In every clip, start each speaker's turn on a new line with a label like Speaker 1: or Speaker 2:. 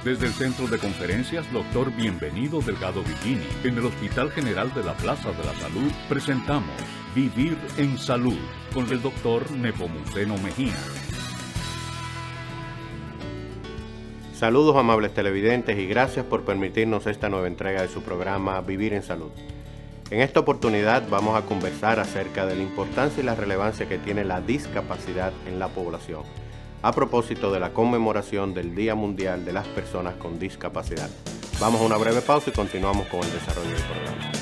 Speaker 1: Desde el Centro de Conferencias Dr. Bienvenido Delgado Villini, en el Hospital General de la Plaza de la Salud, presentamos Vivir en Salud con el Dr. Nepomuceno Mejía.
Speaker 2: Saludos amables televidentes y gracias por permitirnos esta nueva entrega de su programa Vivir en Salud. En esta oportunidad vamos a conversar acerca de la importancia y la relevancia que tiene la discapacidad en la población, a propósito de la conmemoración del Día Mundial de las Personas con Discapacidad. Vamos a una breve pausa y continuamos con el desarrollo del programa.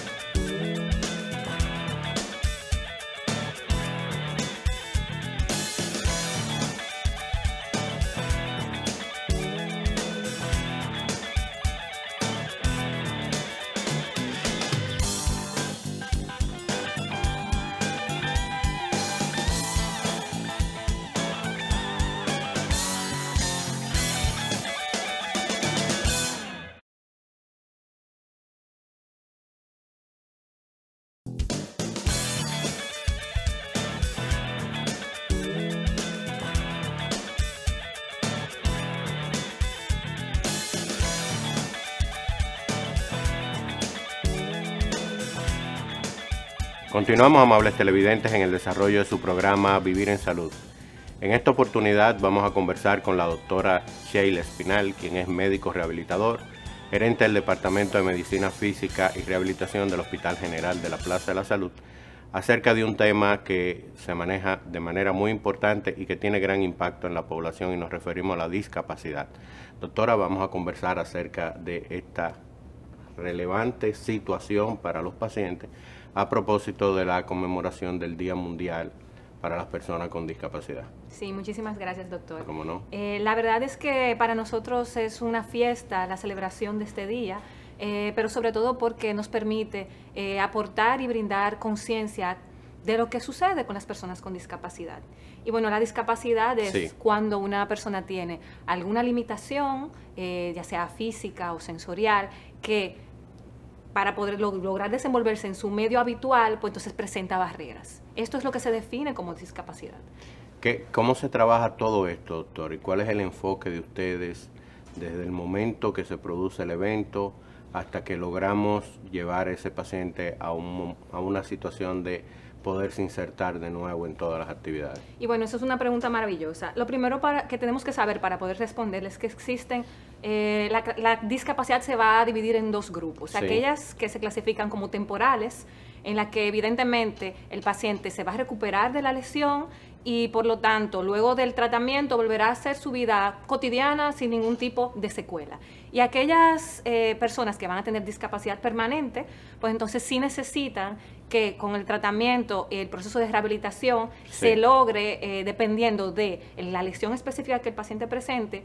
Speaker 2: Continuamos, amables televidentes, en el desarrollo de su programa Vivir en Salud. En esta oportunidad vamos a conversar con la doctora Sheila Espinal, quien es médico rehabilitador, gerente del Departamento de Medicina Física y Rehabilitación del Hospital General de la Plaza de la Salud, acerca de un tema que se maneja de manera muy importante y que tiene gran impacto en la población, y nos referimos a la discapacidad. Doctora, vamos a conversar acerca de esta relevante situación para los pacientes a propósito de la conmemoración del Día Mundial para las Personas con Discapacidad.
Speaker 3: Sí, muchísimas gracias, doctor.
Speaker 2: ¿Cómo no?
Speaker 3: La verdad es que para nosotros es una fiesta la celebración de este día, pero sobre todo porque nos permite aportar y brindar conciencia de lo que sucede con las personas con discapacidad. Y bueno, la discapacidad es cuando una persona tiene alguna limitación, ya sea física o sensorial, que para poder lograr desenvolverse en su medio habitual, pues entonces presenta barreras. Esto es lo que se define como discapacidad.
Speaker 2: ¿Cómo se trabaja todo esto, doctor? ¿Y cuál es el enfoque de ustedes desde el momento que se produce el evento hasta que logramos llevar a ese paciente a una situación de poderse insertar de nuevo en todas las actividades?
Speaker 3: Y bueno, eso es una pregunta maravillosa. Lo primero que tenemos que saber para poder responderles es que existen, la discapacidad se va a dividir en dos grupos. Sí. Aquellas que se clasifican como temporales, en la que evidentemente el paciente se va a recuperar de la lesión y por lo tanto luego del tratamiento volverá a hacer su vida cotidiana sin ningún tipo de secuela. Y aquellas personas que van a tener discapacidad permanente, pues entonces sí necesitan que con el tratamiento, el proceso de rehabilitación se logre, dependiendo de la lesión específica que el paciente presente,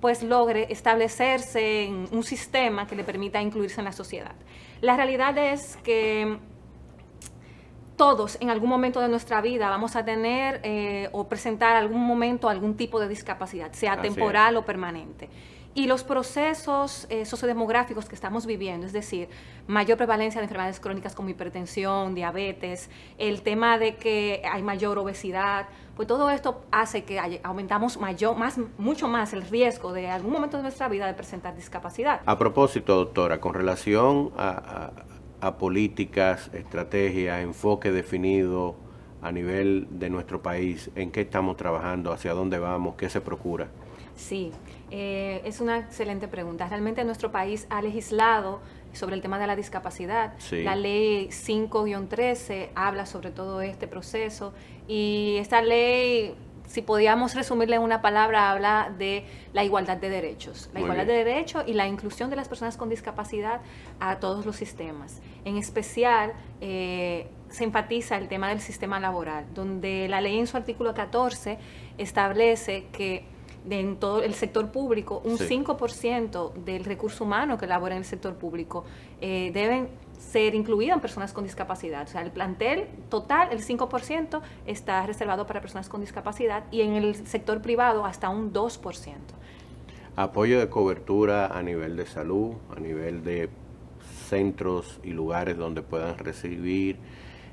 Speaker 3: pues logre establecerse en un sistema que le permita incluirse en la sociedad. La realidad es que todos en algún momento de nuestra vida vamos a tener o presentar algún momento algún tipo de discapacidad, sea temporal o permanente. Y los procesos sociodemográficos que estamos viviendo, es decir, mayor prevalencia de enfermedades crónicas como hipertensión, diabetes, el tema de que hay mayor obesidad, pues todo esto hace que aumentamos mucho más el riesgo de algún momento de nuestra vida de presentar discapacidad.
Speaker 2: A propósito, doctora, con relación a políticas, estrategias, enfoque definido a nivel de nuestro país, ¿en qué estamos trabajando? ¿Hacia dónde vamos? ¿Qué se procura?
Speaker 3: Sí, es una excelente pregunta. Realmente nuestro país ha legislado sobre el tema de la discapacidad. Sí. La ley 5-13 habla sobre todo este proceso y esta ley, si podíamos resumirla en una palabra, habla de la igualdad de derechos. La igualdad de derechos y la inclusión de las personas con discapacidad a todos los sistemas. En especial, se enfatiza el tema del sistema laboral, donde la ley en su artículo 14 establece que en todo el sector público, un 5% del recurso humano que labora en el sector público deben ser incluidas en personas con discapacidad. O sea, el plantel total, el 5%, está reservado para personas con discapacidad y en el sector privado hasta un 2%.
Speaker 2: Apoyo de cobertura a nivel de salud, a nivel de centros y lugares donde puedan recibir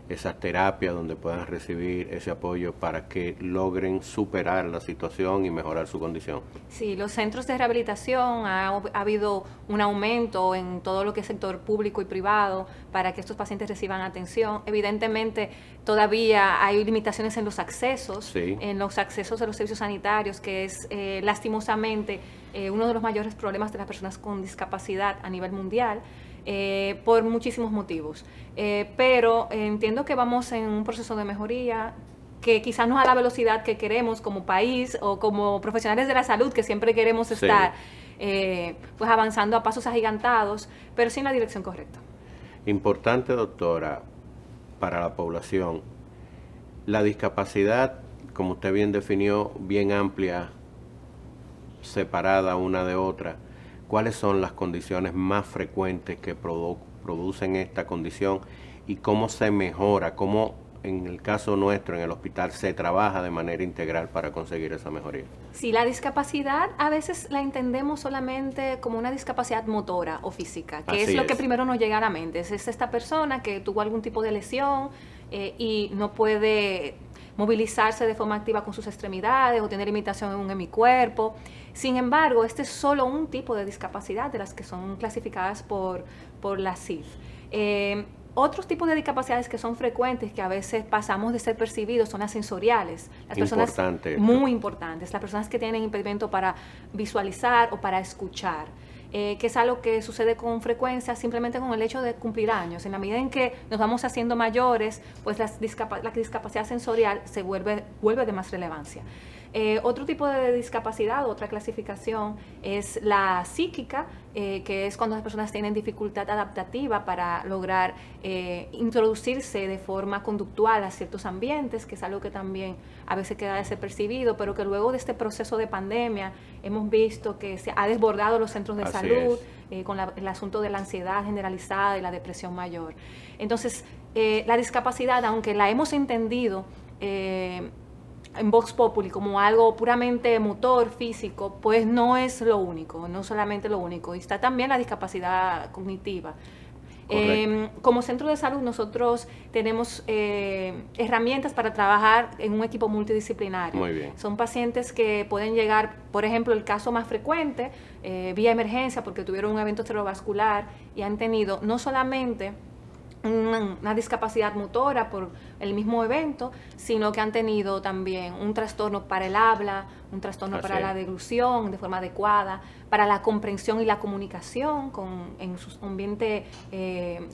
Speaker 2: esas terapias donde puedan recibir ese apoyo para que logren superar la situación y mejorar su condición?
Speaker 3: Sí, los centros de rehabilitación ha habido un aumento en todo lo que es sector público y privado para que estos pacientes reciban atención. Evidentemente, todavía hay limitaciones en los accesos,
Speaker 2: sí,
Speaker 3: en los accesos de los servicios sanitarios, que es lastimosamente uno de los mayores problemas de las personas con discapacidad a nivel mundial. Por muchísimos motivos, pero entiendo que vamos en un proceso de mejoría que quizás no a la velocidad que queremos como país o como profesionales de la salud, que siempre queremos estar pues avanzando a pasos agigantados, pero sí en la dirección correcta.
Speaker 2: Importante, doctora, para la población, la discapacidad, como usted bien definió, bien amplia, separada una de otra. ¿Cuáles son las condiciones más frecuentes que producen esta condición y cómo se mejora, cómo en el caso nuestro en el hospital se trabaja de manera integral para conseguir esa mejoría?
Speaker 3: Sí, la discapacidad a veces la entendemos solamente como una discapacidad motora o física, que es lo que primero nos llega a la mente. Es esta persona que tuvo algún tipo de lesión y no puede movilizarse de forma activa con sus extremidades o tener limitación en un hemicuerpo. Sin embargo, este es solo un tipo de discapacidad de las que son clasificadas por la CIF. Otros tipos de discapacidades que son frecuentes, que a veces pasamos de ser percibidos, son las sensoriales. Las personas muy importantes, las personas que tienen impedimento para visualizar o para escuchar. Que es algo que sucede con frecuencia simplemente con el hecho de cumplir años. En la medida en que nos vamos haciendo mayores, pues la discapacidad sensorial se vuelve de más relevancia. Otro tipo de discapacidad, otra clasificación, es la psíquica, que es cuando las personas tienen dificultad adaptativa para lograr introducirse de forma conductual a ciertos ambientes, que es algo que también a veces queda desapercibido, pero que luego de este proceso de pandemia hemos visto que se ha desbordado los centros de salud con el asunto de la ansiedad generalizada y la depresión mayor. Entonces, la discapacidad, aunque la hemos entendido en Vox Populi como algo puramente motor, físico, pues no es lo único, no solamente lo único. Y está también la discapacidad cognitiva. Como centro de salud nosotros tenemos herramientas para trabajar en un equipo multidisciplinario.
Speaker 2: Muy bien.
Speaker 3: Son pacientes que pueden llegar, por ejemplo, el caso más frecuente, vía emergencia porque tuvieron un evento cerebrovascular y han tenido no solamente una discapacidad motora por el mismo evento, sino que han tenido también un trastorno para el habla, un trastorno para la deglución de forma adecuada, para la comprensión y la comunicación en su ambiente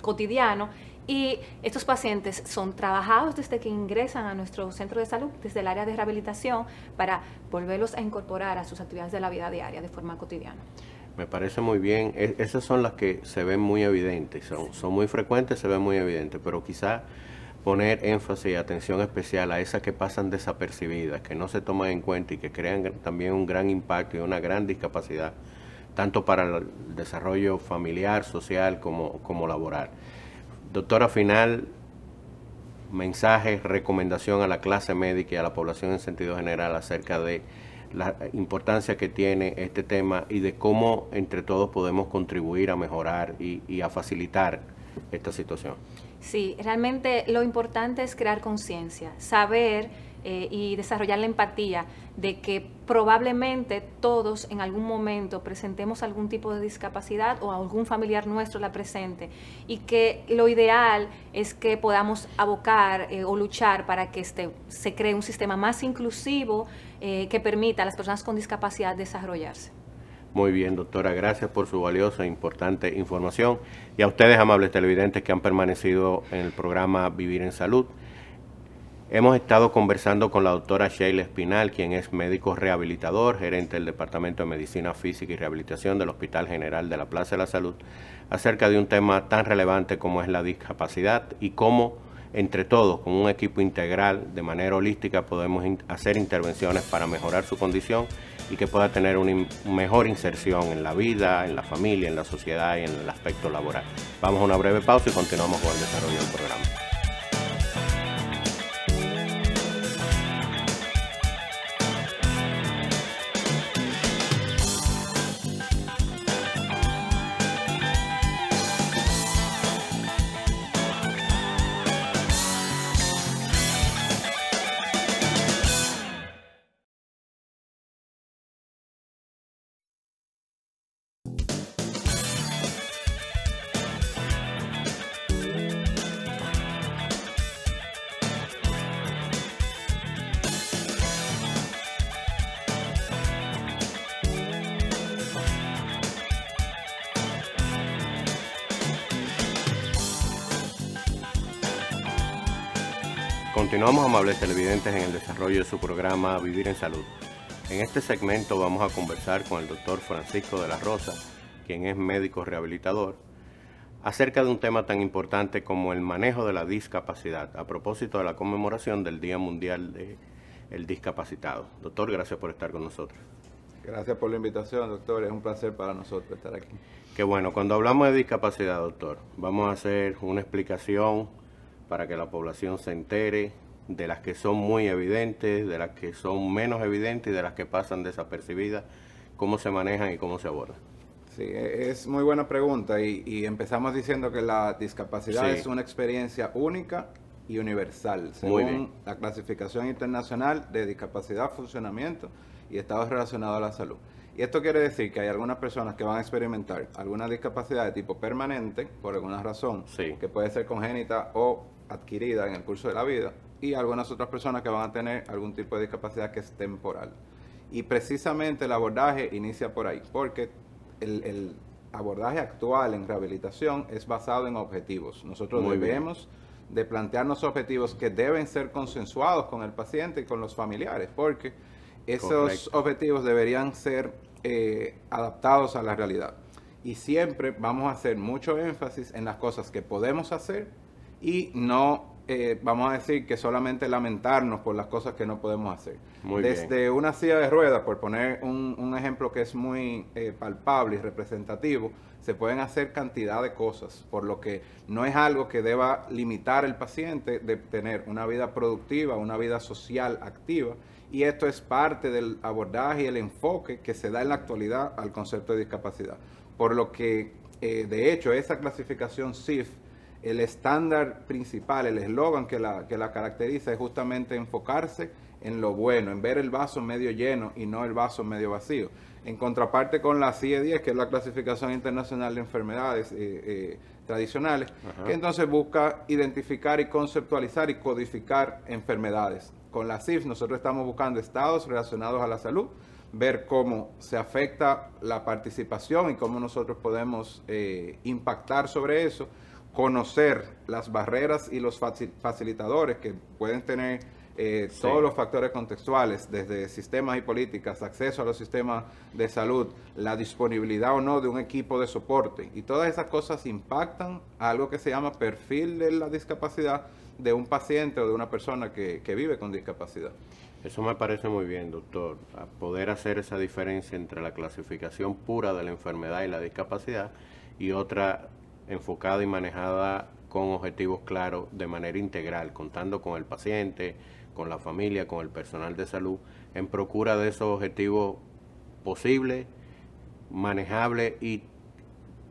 Speaker 3: cotidiano. Y estos pacientes son trabajados desde que ingresan a nuestro centro de salud, desde el área de rehabilitación, para volverlos a incorporar a sus actividades de la vida diaria de forma cotidiana.
Speaker 2: Me parece muy bien. Esas son las que se ven muy evidentes, son muy frecuentes, se ven muy evidentes, pero quizá poner énfasis y atención especial a esas que pasan desapercibidas, que no se toman en cuenta y que crean también un gran impacto y una gran discapacidad, tanto para el desarrollo familiar, social como laboral. Doctora, final, mensaje, recomendación a la clase médica y a la población en sentido general acerca de la importancia que tiene este tema y de cómo entre todos podemos contribuir a mejorar y a facilitar esta situación.
Speaker 3: Sí, realmente lo importante es crear conciencia, saber y desarrollar la empatía de que probablemente todos en algún momento presentemos algún tipo de discapacidad o algún familiar nuestro la presente, y que lo ideal es que podamos abocar o luchar para que se cree un sistema más inclusivo que permita a las personas con discapacidad desarrollarse.
Speaker 2: Muy bien, doctora, gracias por su valiosa e importante información, y a ustedes, amables televidentes, que han permanecido en el programa Vivir en Salud. Hemos estado conversando con la doctora Sheila Espinal, quien es médico rehabilitador, gerente del Departamento de Medicina Física y Rehabilitación del Hospital General de la Plaza de la Salud, acerca de un tema tan relevante como es la discapacidad y cómo, entre todos, con un equipo integral, de manera holística, podemos hacer intervenciones para mejorar su condición y que pueda tener una mejor inserción en la vida, en la familia, en la sociedad y en el aspecto laboral. Vamos a una breve pausa y continuamos con el desarrollo del programa. Continuamos, amables televidentes, en el desarrollo de su programa Vivir en Salud. En este segmento vamos a conversar con el doctor Francisco de la Rosa, quien es médico rehabilitador, acerca de un tema tan importante como el manejo de la discapacidad, a propósito de la conmemoración del Día Mundial del Discapacitado. Doctor, gracias por estar con nosotros.
Speaker 4: Gracias por la invitación, doctor. Es un placer para nosotros estar aquí.
Speaker 2: Qué bueno. Cuando hablamos de discapacidad, doctor, vamos a hacer una explicación para que la población se entere de las que son muy evidentes, de las que son menos evidentes y de las que pasan desapercibidas, cómo se manejan y cómo se abordan.
Speaker 4: Sí, es muy buena pregunta y empezamos diciendo que la discapacidad es una experiencia única y universal, según la clasificación internacional de discapacidad, funcionamiento y estados relacionados a la salud. Y esto quiere decir que hay algunas personas que van a experimentar alguna discapacidad de tipo permanente, por alguna razón, que puede ser congénita o adquirida en el curso de la vida, y algunas otras personas que van a tener algún tipo de discapacidad que es temporal. Y precisamente el abordaje inicia por ahí, porque el abordaje actual en rehabilitación es basado en objetivos. Nosotros debemos de plantearnos objetivos que deben ser consensuados con el paciente y con los familiares, porque esos objetivos deberían ser adaptados a la realidad. Y siempre vamos a hacer mucho énfasis en las cosas que podemos hacer y no vamos a decir que solamente lamentarnos por las cosas que no podemos hacer. Desde una silla de ruedas, por poner un ejemplo que es muy palpable y representativo, se pueden hacer cantidad de cosas, por lo que no es algo que deba limitar al paciente de tener una vida productiva, una vida social activa, y esto es parte del abordaje y el enfoque que se da en la actualidad al concepto de discapacidad. Por lo que, de hecho, esa clasificación CIF, el estándar principal, el eslogan que la caracteriza es justamente enfocarse en lo bueno, en ver el vaso medio lleno y no el vaso medio vacío. En contraparte con la CIE-10, que es la clasificación internacional de enfermedades tradicionales, que entonces busca identificar y conceptualizar y codificar enfermedades. Con la CIF nosotros estamos buscando estados relacionados a la salud, ver cómo se afecta la participación y cómo nosotros podemos impactar sobre eso, conocer las barreras y los facilitadores que pueden tener todos los factores contextuales, desde sistemas y políticas, acceso a los sistemas de salud, la disponibilidad o no de un equipo de soporte. Y todas esas cosas impactan a algo que se llama perfil de la discapacidad de un paciente o de una persona que vive con discapacidad.
Speaker 2: Eso me parece muy bien, doctor, a poder hacer esa diferencia entre la clasificación pura de la enfermedad y la discapacidad y otra enfocada y manejada con objetivos claros de manera integral, contando con el paciente, con la familia, con el personal de salud, en procura de esos objetivos posibles, manejables y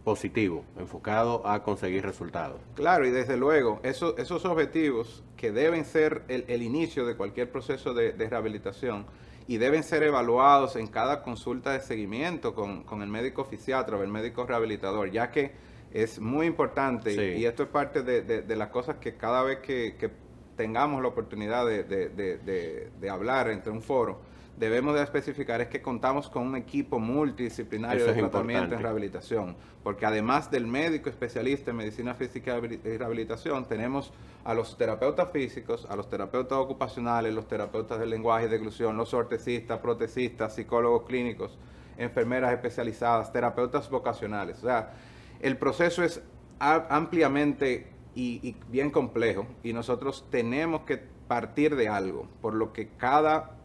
Speaker 2: positivos, enfocados a conseguir resultados.
Speaker 4: Claro, y desde luego, esos objetivos que deben ser el inicio de cualquier proceso de rehabilitación y deben ser evaluados en cada consulta de seguimiento con el médico fisiatra o el médico rehabilitador, ya que es muy importante y esto es parte de las cosas que cada vez que tengamos la oportunidad de hablar entre un foro, debemos de especificar es que contamos con un equipo multidisciplinario de tratamiento en rehabilitación, porque además del médico especialista en medicina física y rehabilitación, tenemos a los terapeutas físicos, a los terapeutas ocupacionales, los terapeutas del lenguaje y de inclusión, los ortesistas, protecistas, psicólogos clínicos, enfermeras especializadas, terapeutas vocacionales. O sea, el proceso es ampliamente y bien complejo y nosotros tenemos que partir de algo, por lo que cada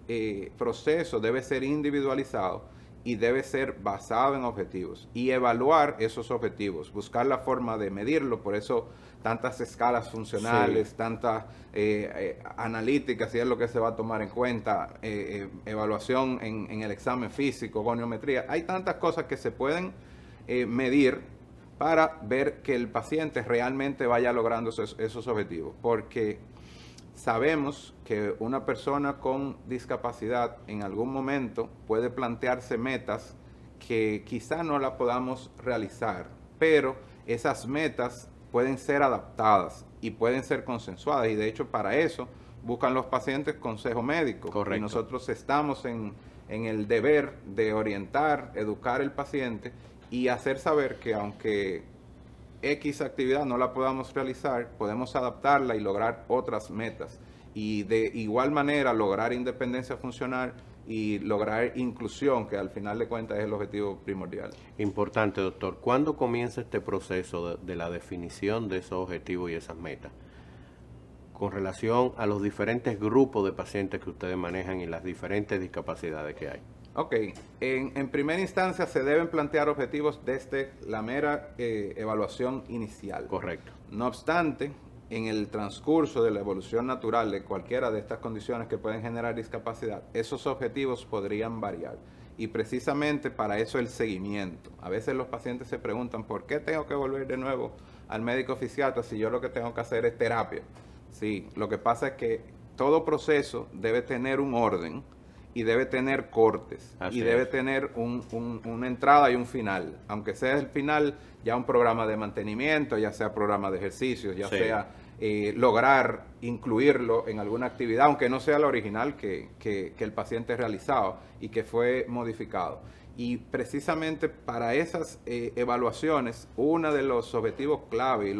Speaker 4: proceso debe ser individualizado y debe ser basado en objetivos y evaluar esos objetivos, buscar la forma de medirlo, por eso tantas escalas funcionales, tantas analíticas, y es lo que se va a tomar en cuenta, evaluación en el examen físico, goniometría, hay tantas cosas que se pueden medir para ver que el paciente realmente vaya logrando esos objetivos, porque sabemos que una persona con discapacidad en algún momento puede plantearse metas que quizá no la podamos realizar, pero esas metas pueden ser adaptadas y pueden ser consensuadas, y de hecho para eso buscan los pacientes consejo médico. Correcto. Y nosotros estamos en el deber de orientar, educar al paciente y hacer saber que aunque X actividad no la podamos realizar, podemos adaptarla y lograr otras metas. y de igual manera lograr independencia funcional y lograr inclusión, que al final de cuentas es el objetivo primordial.
Speaker 2: Importante, doctor. ¿Cuándo comienza este proceso de la definición de esos objetivos y esas metas? Con relación a los diferentes grupos de pacientes que ustedes manejan y las diferentes discapacidades que hay.
Speaker 4: Ok, en primera instancia se deben plantear objetivos desde la mera evaluación inicial.
Speaker 2: Correcto.
Speaker 4: No obstante, en el transcurso de la evolución natural de cualquiera de estas condiciones que pueden generar discapacidad, esos objetivos podrían variar. Y precisamente para eso el seguimiento. A veces los pacientes se preguntan, ¿por qué tengo que volver de nuevo al médico fisiatra si yo lo que tengo que hacer es terapia? Sí, lo que pasa es que todo proceso debe tener un orden y debe tener cortes.
Speaker 2: Así
Speaker 4: debe
Speaker 2: es.
Speaker 4: tener una entrada y un final. Aunque sea el final, ya un programa de mantenimiento, ya sea programa de ejercicios, ya
Speaker 2: Sí.
Speaker 4: sea lograr incluirlo en alguna actividad, aunque no sea la original que el paciente realizaba y que fue modificado. Y precisamente para esas evaluaciones, uno de los objetivos clave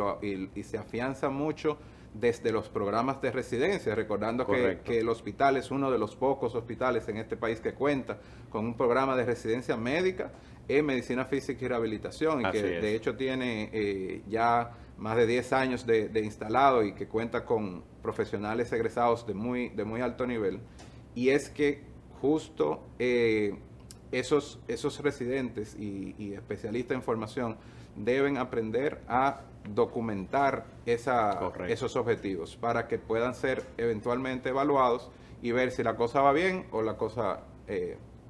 Speaker 4: y se afianza mucho desde los programas de residencia, recordando que el hospital es uno de los pocos hospitales en este país que cuenta con un programa de residencia médica en medicina física y rehabilitación, y que de hecho tiene ya más de 10 años de instalado y que cuenta con profesionales egresados de muy alto nivel. Y es que justo esos residentes y especialistas en formación deben aprender a documentar esos objetivos para que puedan ser eventualmente evaluados y ver si la cosa va bien o la cosa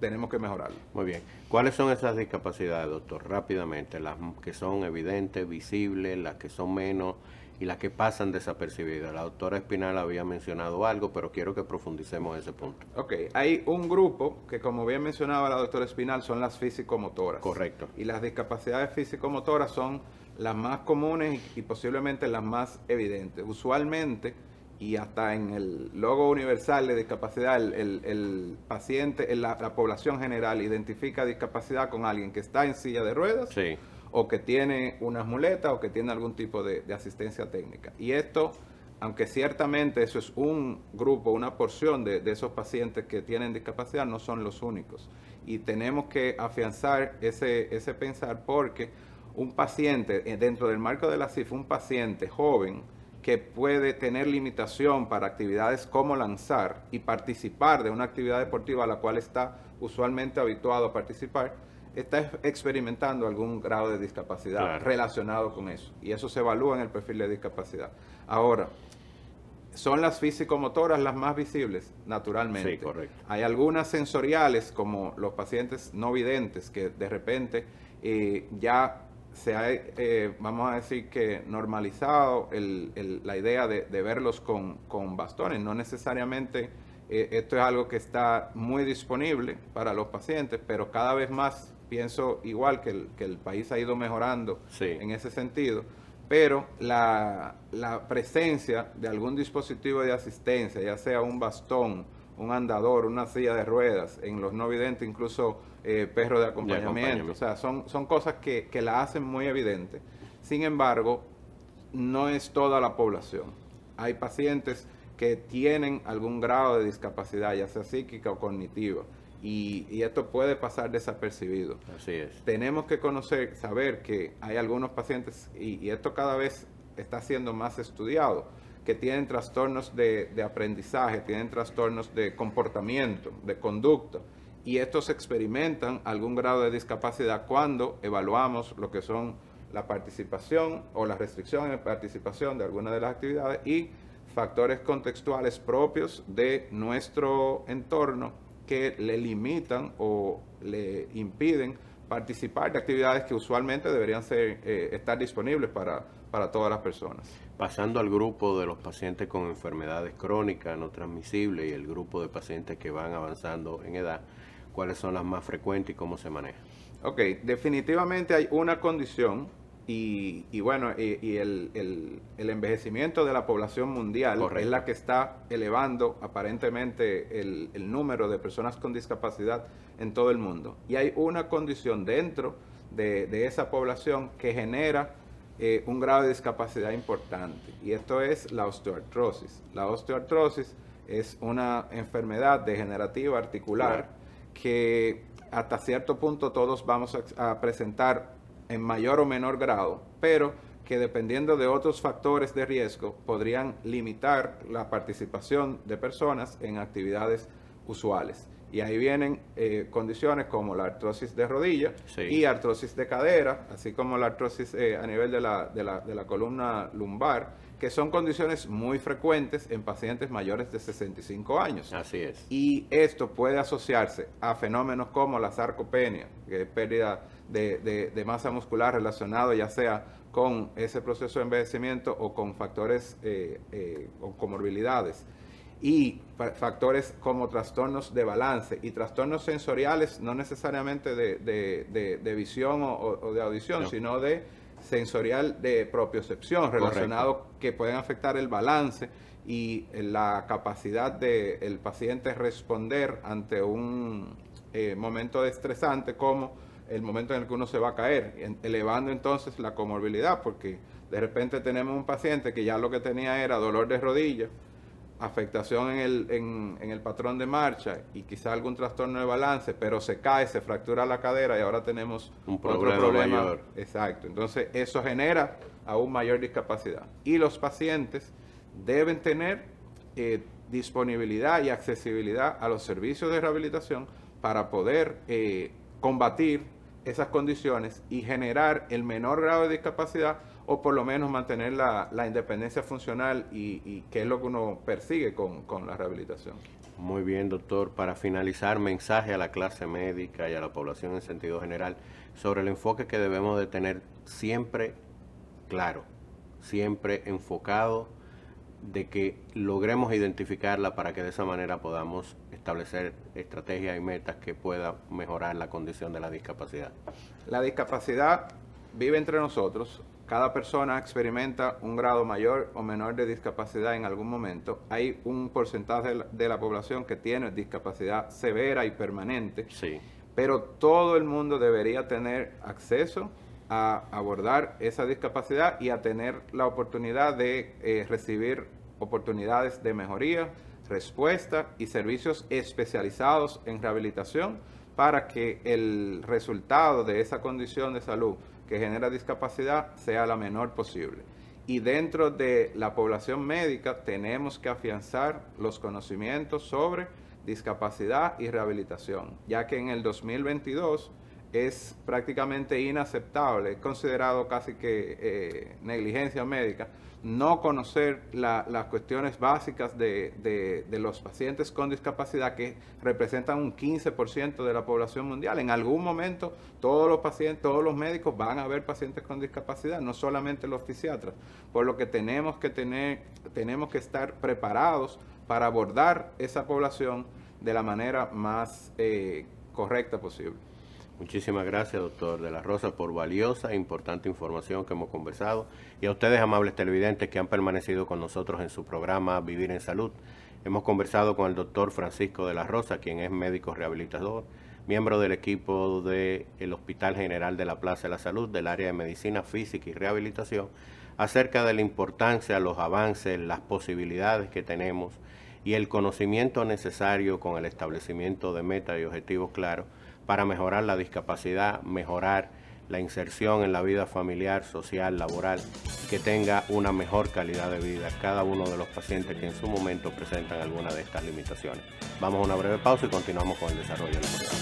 Speaker 4: tenemos que mejorarla.
Speaker 2: Muy bien. ¿Cuáles son esas discapacidades, doctor? Rápidamente, las que son evidentes, visibles, las que son menos y las que pasan desapercibidas. La doctora Espinal había mencionado algo, pero quiero que profundicemos ese punto.
Speaker 4: Ok, hay un grupo que, como bien mencionaba la doctora Espinal, son las físico-motoras.
Speaker 2: Correcto.
Speaker 4: Y las discapacidades físico-motoras son las más comunes y posiblemente las más evidentes. Usualmente, y hasta en el logo universal de discapacidad, el paciente, la población general identifica discapacidad con alguien que está en silla de ruedas,
Speaker 2: Sí.
Speaker 4: o que tiene unas muletas o que tiene algún tipo de asistencia técnica. Y esto, aunque ciertamente eso es un grupo, una porción de esos pacientes que tienen discapacidad, no son los únicos. Y tenemos que afianzar ese pensar, porque un paciente, dentro del marco de la CIF, un paciente joven que puede tener limitación para actividades como lanzar y participar de una actividad deportiva a la cual está usualmente habituado a participar, está experimentando algún grado de discapacidad relacionado con eso. Y eso se evalúa en el perfil de discapacidad. Ahora, ¿son las físico-motoras las más visibles? Naturalmente.
Speaker 2: Sí, correcto.
Speaker 4: Hay algunas sensoriales, como los pacientes no videntes, que de repente ya se ha, vamos a decir que normalizado la idea de verlos con bastones. No necesariamente esto es algo que está muy disponible para los pacientes, pero cada vez más pienso igual que el país ha ido mejorando en ese sentido, pero la presencia de algún dispositivo de asistencia, ya sea un bastón, un andador, una silla de ruedas, en los no videntes incluso perro de acompañamiento, o sea, son cosas que la hacen muy evidente. Sin embargo, no es toda la población. Hay pacientes que tienen algún grado de discapacidad, ya sea psíquica o cognitiva, y esto puede pasar desapercibido.
Speaker 2: Así es.
Speaker 4: Tenemos que saber que hay algunos pacientes, y esto cada vez está siendo más estudiado, que tienen trastornos de aprendizaje, tienen trastornos de comportamiento, de conducta, y estos experimentan algún grado de discapacidad cuando evaluamos lo que son la participación o la restricción en participación de alguna de las actividades y factores contextuales propios de nuestro entorno que le limitan o le impiden participar de actividades que usualmente deberían estar disponibles para todas las personas.
Speaker 2: Pasando al grupo de los pacientes con enfermedades crónicas no transmisibles y el grupo de pacientes que van avanzando en edad, ¿cuáles son las más frecuentes y cómo se manejan?
Speaker 4: Ok, definitivamente hay una condición y bueno, el envejecimiento de la población mundial es la que está elevando aparentemente el número de personas con discapacidad en todo el mundo. Y hay una condición dentro de esa población que genera un grado de discapacidad importante, y esto es la osteoartrosis. La osteoartrosis es una enfermedad degenerativa articular que hasta cierto punto todos vamos a presentar en mayor o menor grado, pero que dependiendo de otros factores de riesgo podrían limitar la participación de personas en actividades usuales. Y ahí vienen condiciones como la artrosis de rodilla y artrosis de cadera, así como la artrosis a nivel de la columna lumbar, que son condiciones muy frecuentes en pacientes mayores de 65 años.
Speaker 2: Así es.
Speaker 4: Y esto puede asociarse a fenómenos como la sarcopenia, que es pérdida de masa muscular relacionado ya sea con ese proceso de envejecimiento o con factores o comorbilidades. Y factores como trastornos de balance y trastornos sensoriales, no necesariamente de visión o de audición, sino de sensorial de propiocepción, relacionado que pueden afectar el balance y la capacidad del paciente responder ante un momento estresante como el momento en el que uno se va a caer, elevando entonces la comorbilidad, porque de repente tenemos un paciente que ya lo que tenía era dolor de rodilla, afectación en el patrón de marcha y quizá algún trastorno de balance, pero se cae, se fractura la cadera y ahora tenemos
Speaker 2: un problema mayor.
Speaker 4: Exacto. Entonces eso genera aún mayor discapacidad. Y los pacientes deben tener disponibilidad y accesibilidad a los servicios de rehabilitación para poder combatir esas condiciones y generar el menor grado de discapacidad, o por lo menos mantener la independencia funcional y que es lo que uno persigue con la rehabilitación.
Speaker 2: Muy bien, doctor. Para finalizar, mensaje a la clase médica y a la población en sentido general sobre el enfoque que debemos de tener siempre claro, siempre enfocado, de que logremos identificarla para que de esa manera podamos establecer estrategias y metas que puedan mejorar la condición de la discapacidad.
Speaker 4: La discapacidad vive entre nosotros. Cada persona experimenta un grado mayor o menor de discapacidad en algún momento. Hay un porcentaje de la población que tiene discapacidad severa y permanente, pero todo el mundo debería tener acceso a abordar esa discapacidad y a tener la oportunidad de recibir oportunidades de mejoría, respuesta y servicios especializados en rehabilitación para que el resultado de esa condición de salud que genera discapacidad sea la menor posible. Y dentro de la población médica tenemos que afianzar los conocimientos sobre discapacidad y rehabilitación, ya que en el 2022 es prácticamente inaceptable, considerado casi que negligencia médica, no conocer las cuestiones básicas de los pacientes con discapacidad, que representan un 15% de la población mundial. En algún momento todos los pacientes, todos los médicos van a ver pacientes con discapacidad, no solamente los fisiatras, por lo que tenemos que estar preparados para abordar esa población de la manera más correcta posible.
Speaker 2: Muchísimas gracias, doctor de la Rosa, por valiosa e importante información que hemos conversado, y a ustedes, amables televidentes, que han permanecido con nosotros en su programa Vivir en Salud. Hemos conversado con el doctor Francisco de la Rosa, quien es médico rehabilitador, miembro del equipo del Hospital General de la Plaza de la Salud del área de Medicina Física y Rehabilitación, acerca de la importancia, los avances, las posibilidades que tenemos y el conocimiento necesario con el establecimiento de metas y objetivos claros para mejorar la discapacidad, mejorar la inserción en la vida familiar, social, laboral, que tenga una mejor calidad de vida cada uno de los pacientes que en su momento presentan alguna de estas limitaciones. Vamos a una breve pausa y continuamos con el desarrollo del programa.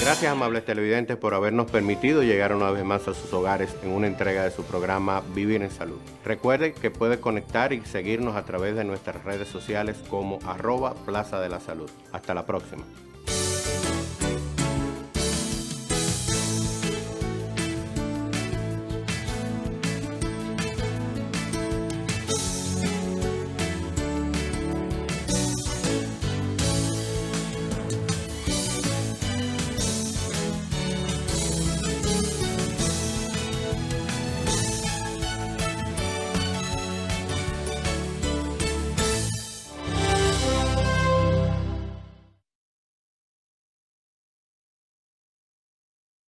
Speaker 2: Gracias, amables televidentes, por habernos permitido llegar una vez más a sus hogares en una entrega de su programa Vivir en Salud. Recuerde que puede conectar y seguirnos a través de nuestras redes sociales como @Plaza de la Salud. Hasta la próxima.